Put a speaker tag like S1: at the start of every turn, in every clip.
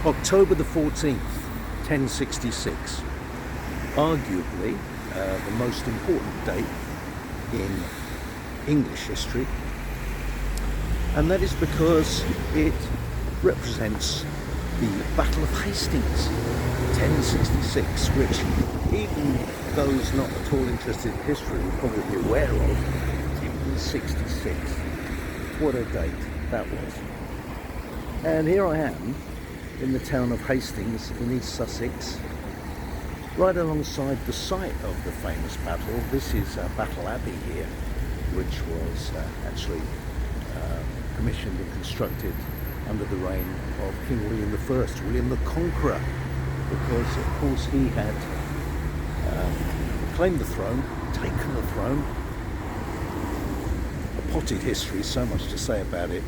S1: October the 14th, 1066. Arguably the most important date in English history, and that is because it represents the Battle of Hastings, 1066, which even those not at all interested in history will probably be aware of. 1066. What a date that was. And here I am in the town of Hastings in East Sussex, right alongside the site of the famous battle. This is Battle Abbey here, which was actually commissioned and constructed under the reign of King William the William the Conqueror, because of course he had claimed the throne, taken the throne. A potted history, so much to say about it,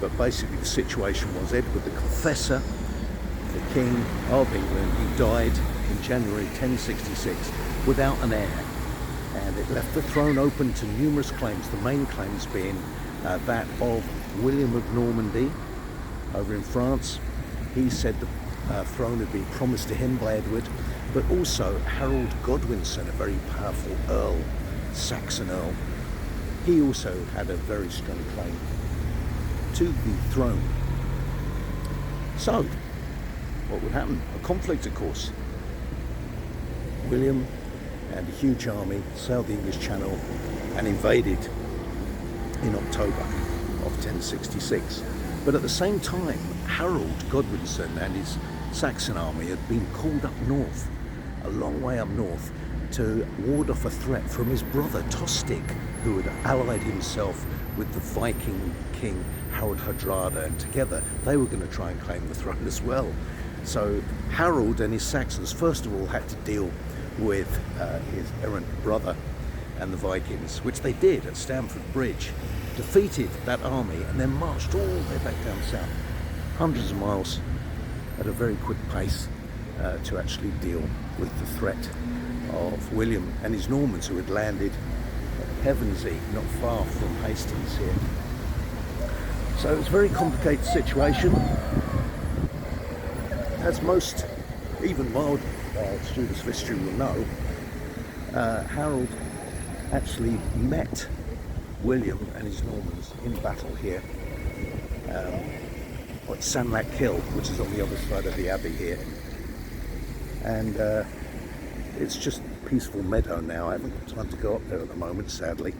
S1: but basically the situation was Edward the Confessor, the King of England, he died in January 1066 without an heir, and it left the throne open to numerous claims, the main claims being that of William of Normandy over in France. He said the throne had been promised to him by Edward, but also Harold Godwinson, a very powerful earl, Saxon earl. He also had a very strong claim to the throne. So, what would happen? A conflict, of course. William and a huge army sailed the English Channel and invaded in October of 1066. But at the same time, Harold Godwinson and his Saxon army had been called up north, a long way up north, to ward off a threat from his brother Tostig, who had allied himself with the Viking king Harold Hardrada, and together they were going to try and claim the throne as well. So Harold and his Saxons first of all had to deal with his errant brother and the Vikings, which they did at Stamford Bridge, defeated that army and then marched all the way back down south, hundreds of miles at a very quick pace to actually deal with the threat of William and his Normans, who had landed at Pevensey, not far from Hastings here. So it's a very complicated situation. As most, even mild students of history will know, Harold actually met William and his Normans in battle here at Sanlac Hill, which is on the other side of the abbey here. And it's just a peaceful meadow now. I haven't got time to go up there at the moment, sadly.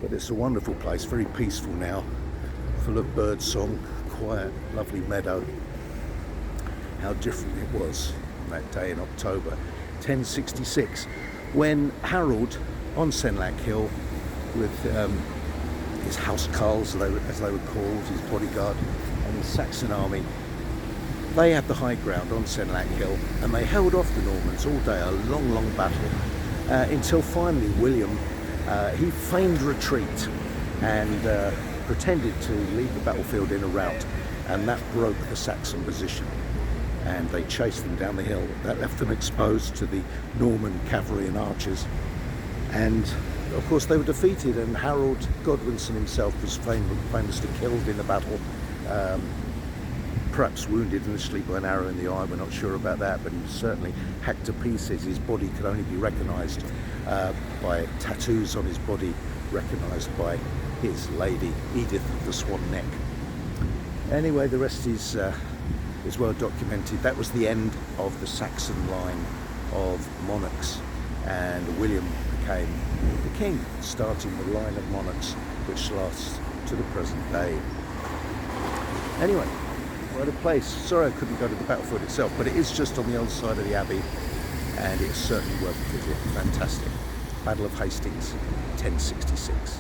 S1: But it's a wonderful place, very peaceful now, full of bird song, quiet, lovely meadow. How different it was that day in October 1066, when Harold on Senlac Hill with his housecarls, as they were called, his bodyguard and his Saxon army, they had the high ground on Senlac Hill, and they held off the Normans all day, a long battle, until finally William, he feigned retreat and pretended to leave the battlefield in a rout, and that broke the Saxon position, and they chased them down the hill. That left them exposed to the Norman cavalry and archers, and of course they were defeated, and Harold Godwinson himself was famously killed in the battle, perhaps wounded initially by an arrow in the eye. We're not sure about that, but he was certainly hacked to pieces. His body could only be recognised by tattoos on his body, recognised by his lady, Edith of the Swan Neck. Anyway, the rest is well documented. That was the end of the Saxon line of monarchs, and William became the king, starting the line of monarchs which lasts to the present day. Anyway, what a place. Sorry I couldn't go to the battlefield itself, but it is just on the other side of the abbey, and it's certainly worth a visit. Fantastic. Battle of Hastings, 1066.